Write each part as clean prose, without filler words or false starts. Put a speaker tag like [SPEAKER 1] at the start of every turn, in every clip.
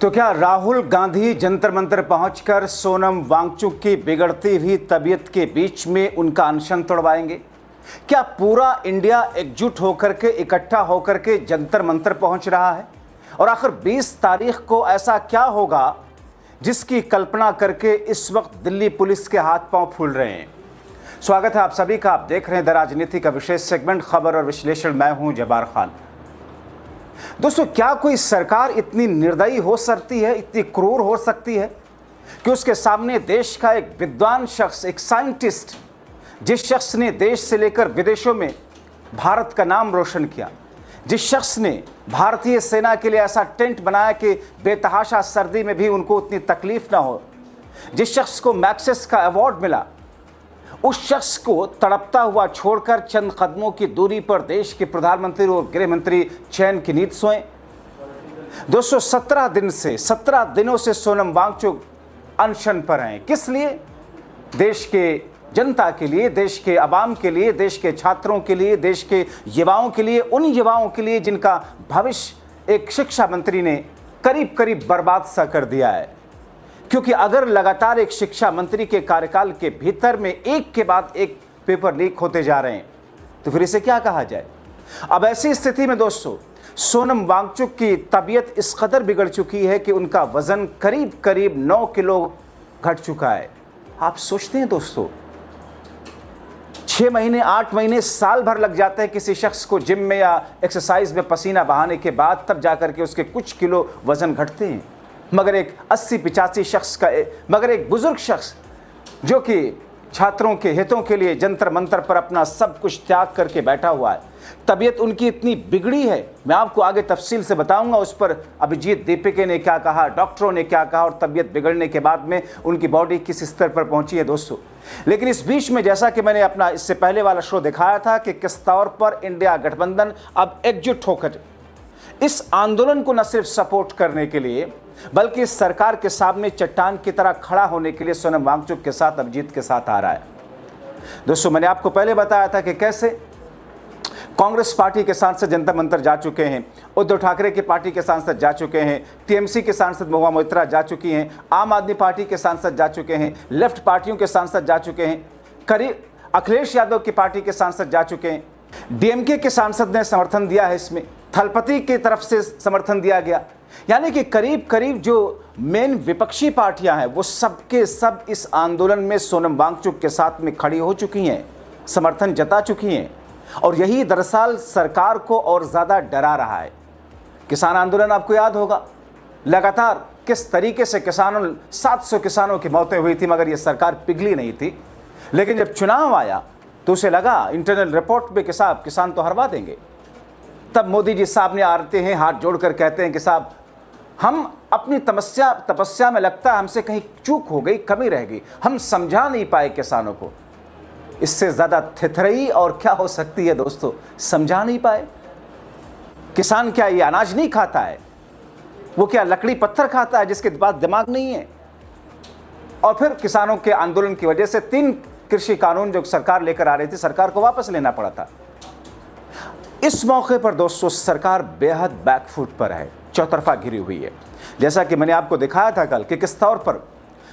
[SPEAKER 1] तो क्या राहुल गांधी जंतर मंतर पहुंचकर सोनम वांगचुक की बिगड़ती हुई तबीयत के बीच में उनका अनशन तोड़वाएंगे? क्या पूरा इंडिया एकजुट होकर के, इकट्ठा होकर के जंतर मंतर पहुंच रहा है? और आखिर 20 तारीख को ऐसा क्या होगा जिसकी कल्पना करके इस वक्त दिल्ली पुलिस के हाथ पांव फूल रहे हैं? स्वागत है आप सभी का। आप देख रहे हैं द राजनीति का विशेष सेगमेंट खबर और विश्लेषण। मैं हूं जब्बार खान। दोस्तों, क्या कोई सरकार इतनी निर्दयी हो सकती है, इतनी क्रूर हो सकती है कि उसके सामने देश का एक विद्वान शख्स, एक साइंटिस्ट, जिस शख्स ने देश से लेकर विदेशों में भारत का नाम रोशन किया, जिस शख्स ने भारतीय सेना के लिए ऐसा टेंट बनाया कि बेतहाशा सर्दी में भी उनको उतनी तकलीफ ना हो, जिस शख्स को मैग्सेसे का अवार्ड मिला, उस शख्स को तड़पता हुआ छोड़कर चंद कदमों की दूरी पर देश के प्रधानमंत्री और गृह मंत्री चैन की नींद सोए। दोस्तों, 17 दिनों से सोनम वांगचुक अनशन पर हैं। किस लिए? देश के जनता के लिए, देश के अवाम के लिए, देश के छात्रों के लिए, देश के युवाओं के लिए, उन युवाओं के लिए जिनका भविष्य एक शिक्षा मंत्री ने करीब करीब बर्बाद सा कर दिया है। क्योंकि अगर लगातार एक शिक्षा मंत्री के कार्यकाल के भीतर में एक के बाद एक पेपर लीक होते जा रहे हैं तो फिर इसे क्या कहा जाए? अब ऐसी स्थिति में दोस्तों, सोनम वांगचुक की तबीयत इस कदर बिगड़ चुकी है कि उनका वजन करीब करीब 9 किलो घट चुका है। आप सोचते हैं दोस्तों, 6 महीने, 8 महीने, साल भर लग जाते हैं किसी शख्स को जिम में या एक्सरसाइज में पसीना बहाने के बाद, तब जाकर के उसके कुछ किलो वजन घटते हैं। मगर एक 80-85 शख्स का, मगर एक बुजुर्ग शख्स जो कि छात्रों के हितों के लिए जंतर मंतर पर अपना सब कुछ त्याग करके बैठा हुआ है, तबीयत उनकी इतनी बिगड़ी है, मैं आपको आगे तफसील से बताऊंगा उस पर अभिजीत दीपिके ने क्या कहा, डॉक्टरों ने क्या कहा और तबीयत बिगड़ने के बाद में उनकी बॉडी किस स्तर पर पहुंची है दोस्तों। लेकिन इस बीच में, जैसा कि मैंने अपना इससे पहले वाला शो दिखाया था कि किस तौर पर इंडिया गठबंधन अब एकजुट होकर इस आंदोलन को न सिर्फ सपोर्ट करने के लिए बल्कि इस सरकार के सामने चट्टान की तरह खड़ा होने के लिए सोनम वांगचुक के साथ, अभिजीत के साथ आ रहा है। दोस्तों, मैंने आपको पहले बताया था कि कैसे कांग्रेस पार्टी के सांसद जंतर मंतर जा चुके हैं, उद्धव ठाकरे की पार्टी के सांसद जा चुके हैं, टीएमसी के सांसद महुआ मोइत्रा जा चुकी हैं, आम आदमी पार्टी के सांसद जा चुके हैं, लेफ्ट पार्टियों के सांसद जा चुके हैं, करीब अखिलेश यादव की पार्टी के सांसद जा चुके हैं, डीएमके के सांसद ने समर्थन दिया है, इसमें थलपति की तरफ से समर्थन दिया गया। यानी कि करीब करीब जो मेन विपक्षी पार्टियां हैं वो सबके सब इस आंदोलन में सोनम वांगचुक के साथ में खड़ी हो चुकी हैं, समर्थन जता चुकी हैं। और यही दरअसल सरकार को और ज़्यादा डरा रहा है। किसान आंदोलन आपको याद होगा, लगातार किस तरीके से 700 किसानों की मौतें हुई थी, मगर ये सरकार पिघली नहीं थी। लेकिन जब चुनाव आया तो उसे लगा इंटरनल रिपोर्ट में कि साहब किसान तो हरवा देंगे। तब मोदी जी साहब ने आते हैं, हाथ जोड़कर कहते हैं कि साहब हम अपनी तपस्या में लगता है हमसे कहीं चूक हो गई, कमी रह गई, हम समझा नहीं पाए किसानों को। इससे ज़्यादा थिथरई और क्या हो सकती है दोस्तों? समझा नहीं पाए। किसान क्या ये अनाज नहीं खाता है? वो क्या लकड़ी पत्थर खाता है जिसके पास दिमाग नहीं है? और फिर किसानों के आंदोलन की वजह से 3 कृषि कानून जो सरकार लेकर आ रही थी, सरकार को वापस लेना पड़ा था। इस मौके पर दोस्तों सरकार बेहद बैकफुट पर है, चौतरफा घिरी हुई है। जैसा कि मैंने आपको दिखाया था कल कि किस तौर पर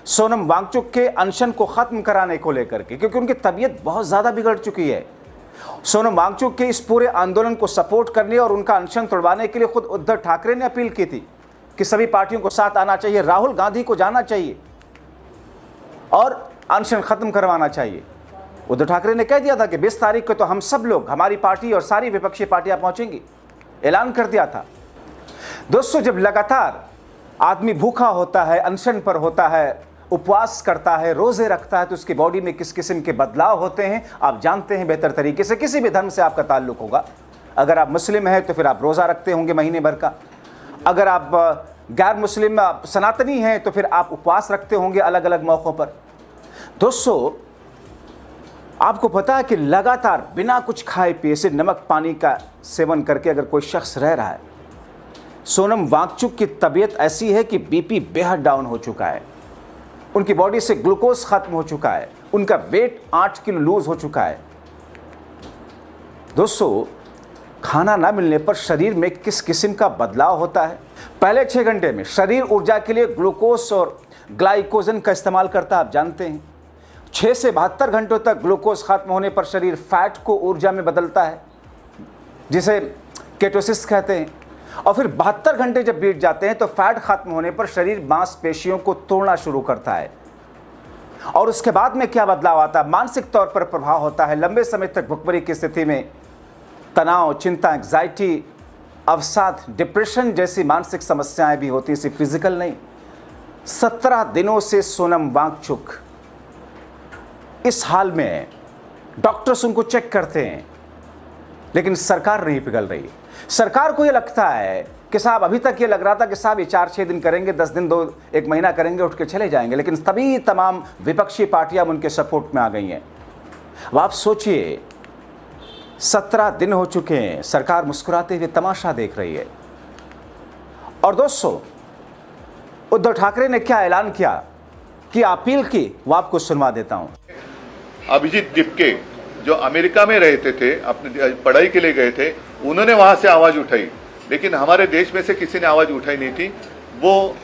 [SPEAKER 1] सोनम वांगचुक के अनशन को खत्म कराने को लेकर के, क्योंकि उनकी तबीयत बहुत ज़्यादा बिगड़ चुकी है, सोनम वांगचुक के इस पूरे आंदोलन को सपोर्ट करने और उनका अनशन तोड़वाने के लिए खुद उद्धव ठाकरे ने अपील की थी कि सभी पार्टियों को साथ आना चाहिए, राहुल गांधी को जाना चाहिए और अनशन खत्म करवाना चाहिए। उद्धव ठाकरे ने कह दिया था कि 20 तारीख को तो हम सब लोग, हमारी पार्टी और सारी विपक्षी पार्टियां पहुंचेंगी, ऐलान कर दिया था। दोस्तों, जब लगातार आदमी भूखा होता है, अनशन पर होता है, उपवास करता है, रोजे रखता है, तो उसकी बॉडी में किस किस्म के बदलाव होते हैं आप जानते हैं बेहतर तरीके से। किसी भी धर्म से आपका ताल्लुक होगा, अगर आप मुस्लिम हैं तो फिर आप रोज़ा रखते होंगे महीने भर का, अगर आप गैर मुस्लिम सनातनी हैं तो फिर आप उपवास रखते होंगे अलग अलग मौक़ों पर। दोस्तों, आपको पता है कि लगातार बिना कुछ खाए पिए, सिर्फ नमक पानी का सेवन करके अगर कोई शख्स रह रहा है, सोनम वांगचुक की तबीयत ऐसी है कि बीपी बेहद डाउन हो चुका है, उनकी बॉडी से ग्लूकोज खत्म हो चुका है, उनका वेट 8 किलो लूज हो चुका है। दोस्तों, खाना ना मिलने पर शरीर में किस किस्म का बदलाव होता है। पहले 6 घंटे में शरीर ऊर्जा के लिए ग्लूकोज और ग्लाइकोजन का इस्तेमाल करता है, आप जानते हैं। 6 से 72 घंटों तक ग्लूकोज खत्म होने पर शरीर फैट को ऊर्जा में बदलता है, जिसे केटोसिस कहते हैं। और फिर 72 घंटे जब बीत जाते हैं तो फैट खत्म होने पर शरीर मांसपेशियों को तोड़ना शुरू करता है। और उसके बाद में क्या बदलाव आता है? मानसिक तौर पर प्रभाव होता है। लंबे समय तक भुखमरी की स्थिति में तनाव, चिंता, एंग्जाइटी, अवसाद, डिप्रेशन जैसी मानसिक समस्याएं भी होती, सिर्फ फिजिकल नहीं। 17 दिनों से सोनम वांगचुक इस हाल में है। डॉक्टर्स उनको चेक करते हैं, लेकिन सरकार नहीं पिघल रही। सरकार को ये लगता है कि साहब, अभी तक ये लग रहा था कि साहब ये 4-6 दिन करेंगे, 10 दिन, 1 महीना करेंगे, उठ के चले जाएंगे, लेकिन तभी तमाम विपक्षी पार्टियां उनके सपोर्ट में आ गई हैं। अब आप सोचिए, 17 दिन हो चुके हैं, सरकार मुस्कुराते हुए तमाशा देख रही है। और दोस्तों, उद्धव ठाकरे ने क्या ऐलान किया, कि अपील की, वो आपको सुनवा देता हूं।
[SPEAKER 2] अभिजीत दीपके जो अमेरिका में रहते थे, अपनी पढ़ाई के लिए गए थे, उन्होंने वहां से आवाज उठाई, लेकिन हमारे देश में से किसी ने आवाज उठाई नहीं थी। वो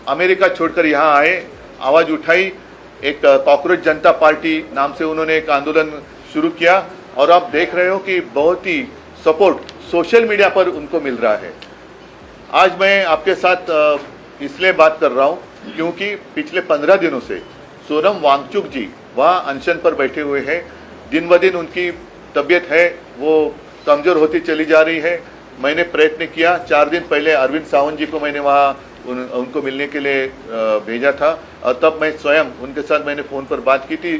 [SPEAKER 2] अमेरिका छोड़कर यहाँ आए, आवाज उठाई। एक कॉकरोच जनता पार्टी नाम से उन्होंने एक आंदोलन शुरू किया, और आप देख रहे हो कि बहुत ही सपोर्ट सोशल मीडिया पर उनको मिल रहा है। आज मैं आपके साथ इसलिए बात कर रहा हूँ क्योंकि पिछले 15 दिनों से सोनम वांगचुक जी वहाँ अनशन पर बैठे हुए हैं। दिन ब दिन उनकी तबीयत है वो कमज़ोर होती चली जा रही है। मैंने प्रयत्न किया, 4 दिन पहले अरविंद सावंत जी को मैंने वहाँ उनको मिलने के लिए भेजा था, और तब मैं स्वयं उनके साथ मैंने फ़ोन पर बात की थी,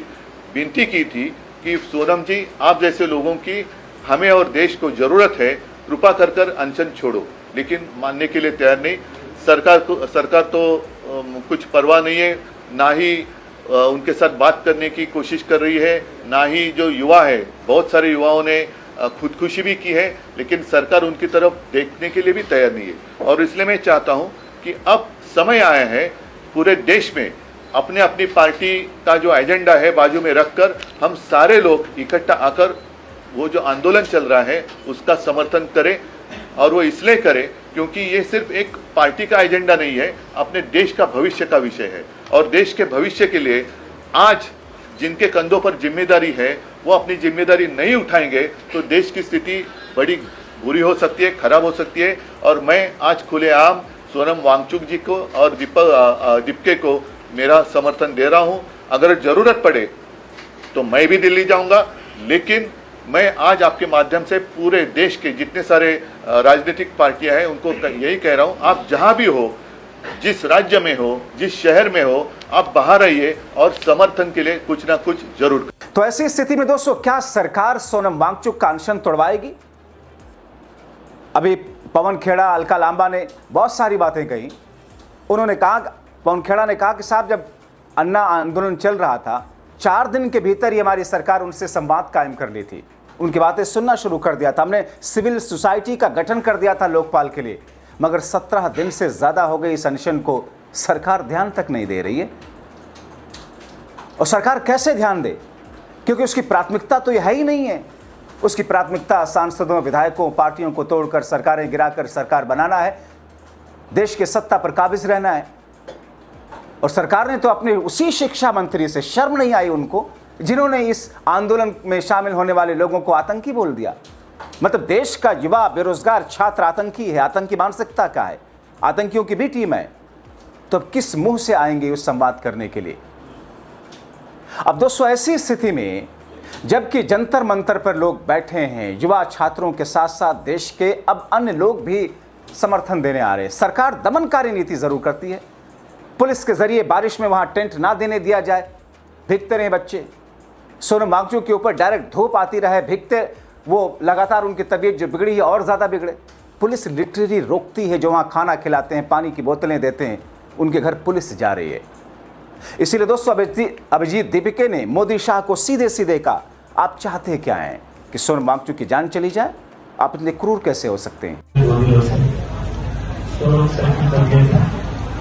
[SPEAKER 2] विनती की थी कि सोनम जी, आप जैसे लोगों की हमें और देश को ज़रूरत है, कृपा कर कर अनशन छोड़ो। लेकिन मानने के लिए तैयार नहीं। सरकार तो कुछ परवाह नहीं है, ना ही उनके साथ बात करने की कोशिश कर रही है, ना ही जो युवा है, बहुत सारे युवाओं ने खुदकुशी भी की है, लेकिन सरकार उनकी तरफ देखने के लिए भी तैयार नहीं है। और इसलिए मैं चाहता हूं कि अब समय आया है पूरे देश में अपने अपनी पार्टी का जो एजेंडा है बाजू में रखकर हम सारे लोग इकट्ठा आकर वो जो आंदोलन चल रहा है उसका समर्थन करें। और वो इसलिए करें क्योंकि ये सिर्फ एक पार्टी का एजेंडा नहीं है, अपने देश का भविष्य का विषय है। और देश के भविष्य के लिए आज जिनके कंधों पर जिम्मेदारी है वो अपनी जिम्मेदारी नहीं उठाएंगे तो देश की स्थिति बड़ी बुरी हो सकती है, खराब हो सकती है। और मैं आज खुलेआम सोनम वांगचुक जी को और दीपके को मेरा समर्थन दे रहा हूं। अगर जरूरत पड़े तो मैं भी दिल्ली जाऊंगा, लेकिन मैं आज आपके माध्यम से पूरे देश के जितने सारे राजनीतिक पार्टियां हैं उनको यही कह रहा हूं, आप जहां भी हो, जिस राज्य में हो, जिस शहर में हो, आप बाहर आइए और समर्थन के लिए कुछ ना कुछ जरूर करें।
[SPEAKER 1] तो ऐसी स्थिति में दोस्तों, क्या सरकार सोनम वांगचुक का अनशन तोड़वाएगी? अभी पवन खेड़ा, अलका लांबा ने बहुत सारी बातें कही। उन्होंने कहा, पवन खेड़ा ने कहा कि साहब, जब अन्ना आंदोलन चल रहा था, 4 दिन के भीतर ही हमारी सरकार उनसे संवाद कायम कर ली थी, उनकी बातें सुनना शुरू कर दिया था, हमने सिविल सोसाइटी का गठन कर दिया था लोकपाल के लिए। मगर 17 दिन से ज़्यादा हो गए इस अनशन को, सरकार ध्यान तक नहीं दे रही है। और सरकार कैसे ध्यान दे, क्योंकि उसकी प्राथमिकता तो यह है ही नहीं है। उसकी प्राथमिकता सांसदों, विधायकों, पार्टियों को तोड़कर सरकारें गिराकर सरकार बनाना है, देश के सत्ता पर काबिज रहना है। और सरकार ने तो अपने उसी शिक्षा मंत्री से, शर्म नहीं आई उनको, जिन्होंने इस आंदोलन में शामिल होने वाले लोगों को आतंकी बोल दिया। मतलब देश का युवा, बेरोजगार छात्र आतंकी है, आतंकी मानसिकता का है, आतंकियों की भी टीम है। तो अब किस मुंह से आएंगे उस संवाद करने के लिए? अब दोस्तों, ऐसी स्थिति में जबकि जंतर मंतर पर लोग बैठे हैं, युवा छात्रों के साथ साथ देश के अब अन्य लोग भी समर्थन देने आ रहे हैं। सरकार दमनकारी नीति जरूर करती है, पुलिस के जरिए बारिश में वहां टेंट ना देने दिया जाए, भीगते रहे बच्चे। सोनम वांगचुक के ऊपर डायरेक्ट धूप आती रहे, भीगते, वो लगातार उनकी तबीयत जो बिगड़ी है और ज़्यादा बिगड़े। पुलिस लिटरली रोकती है, जो वहाँ खाना खिलाते हैं, पानी की बोतलें देते हैं, उनके घर पुलिस जा रही है। इसीलिए दोस्तों, अभिजीत दीपिके ने मोदी शाह को सीधे सीधे कहा, आप चाहते क्या हैं कि सोनम वांगचुक की जान चली जाए? आप इतने क्रूर कैसे हो सकते हैं?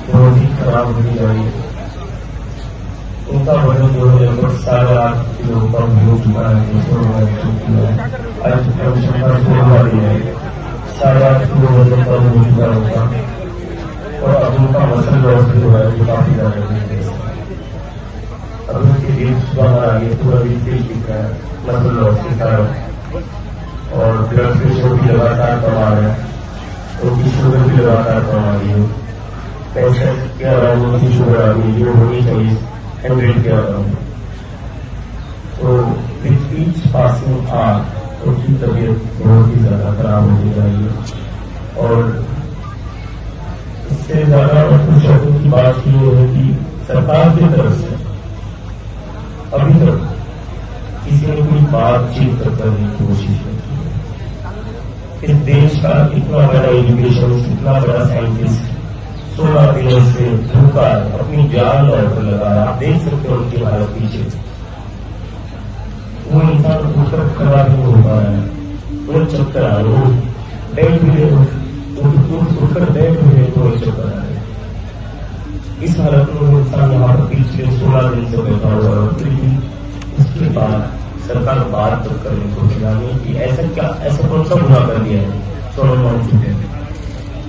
[SPEAKER 3] बहुत ही खराब होने जा रही है। उनका वजन जो है लगभग 8.5 किलो कम हो चुका है। आज क्षमता 16 दिन है, 8.5 किलो वजन कम हो चुका है उनका। और अब उनका मसल लॉस जो है वो काफी ज्यादा है। अब उनके वेट सुधार आ गया, पूरा वेट दिख रहा है मसल लॉस के कारण। और ब्लड प्रेशर भी लगातार कम आ रहा है, उनकी शुगर भी लगातार कम आ रही है। प्रेशर के अराउंड उनकी शुगर आ रही है जो होनी चाहिए 100 के अराउंड। तो विथ ईच पासिंग आवर उनकी तबीयत बहुत ही ज्यादा खराब होती जा रही है। और इससे ज्यादा खुशहाली की बात ये है कि सरकार की तरफ से अभी तक किसी ने कोई बातचीत करने की कोशिश नहीं की। इस देश का इतना बड़ा एजुकेशन, इतना बड़ा साइंटिस्ट 16 दिनों से भूखा अपनी जान और पर लगा रहा। आप देख सकते हो उनकी हालत पीछे। वो इंसान उठकर खड़ा नहीं हो पा रहा है, वो चक्कर आ रहे, वो बैठ भी रहे, उठकर बैठ भी रहे तो चक्कर आ रहे। इस हालत में वो इंसान यहाँ पर पिछले 16 दिन से बैठा हुआ है। फिर भी उसके बाद सरकार बात तो करने को दिलानी कि ऐसा कौन सा गुनाह कर दिया है सोनम वांगचुक ने,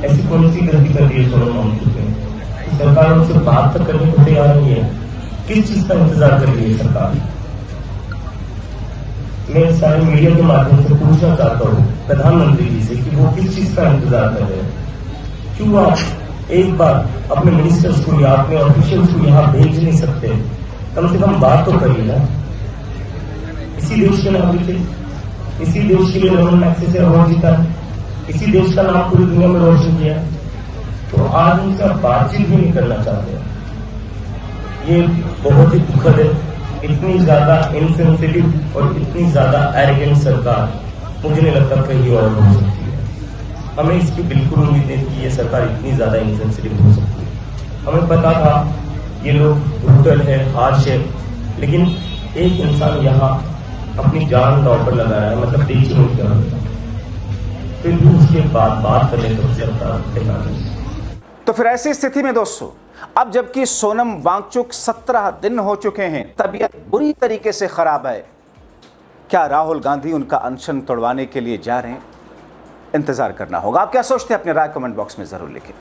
[SPEAKER 3] ऐसी कौन सी गलती कर दी है सोनम वांगचुक ने, सरकार उनसे बात तक करने को तैयार नहीं है। किस चीज का इंतजार कर रही है सरकार? मैं सारे मीडिया के माध्यम से पूछना चाहता हूँ प्रधानमंत्री जी से कि वो किस चीज का इंतजार कर रहे हैं। क्यों आप एक बार अपने मिनिस्टर्स को या अपने ऑफिशियल्स को यहाँ भेज नहीं सकते? कम से कम बात तो करिए ना। इसी देश के नाम जीते, इसी देश के लिए रमन मैग्सेसे अवार्ड जीता है, इसी देश का नाम पूरी दुनिया में रोशन किया है। तो आज उनसे आप बातचीत भी नहीं करना चाहते। ये बहुत ही दुखद है। इतनी ज्यादा इनसेंसिटिव और इतनी ज्यादा एरोगेंट सरकार मुझे नहीं लगता कहीं और हो सकती है। हमें इसकी बिल्कुल उम्मीद नहीं थी ये सरकार इतनी ज्यादा इनसेंसिटिव हो सकती है। हमें पता था ये लोग ब्रूटल है, हार्श है, लेकिन एक इंसान यहाँ अपनी जान दांव पर लगा रहा है, मतलब देखिए क्या होता है। फिर भी उसके बाद बात करने तो सरकार तैयार नहीं।
[SPEAKER 1] तो फिर ऐसी स्थिति में दोस्तों, अब जबकि सोनम वांगचुक 17 दिन हो चुके हैं, तबीयत बुरी तरीके से खराब है, क्या राहुल गांधी उनका अनशन तोड़वाने के लिए जा रहे हैं? इंतजार करना होगा। आप क्या सोचते हैं? अपनी राय कमेंट बॉक्स में जरूर लिखें।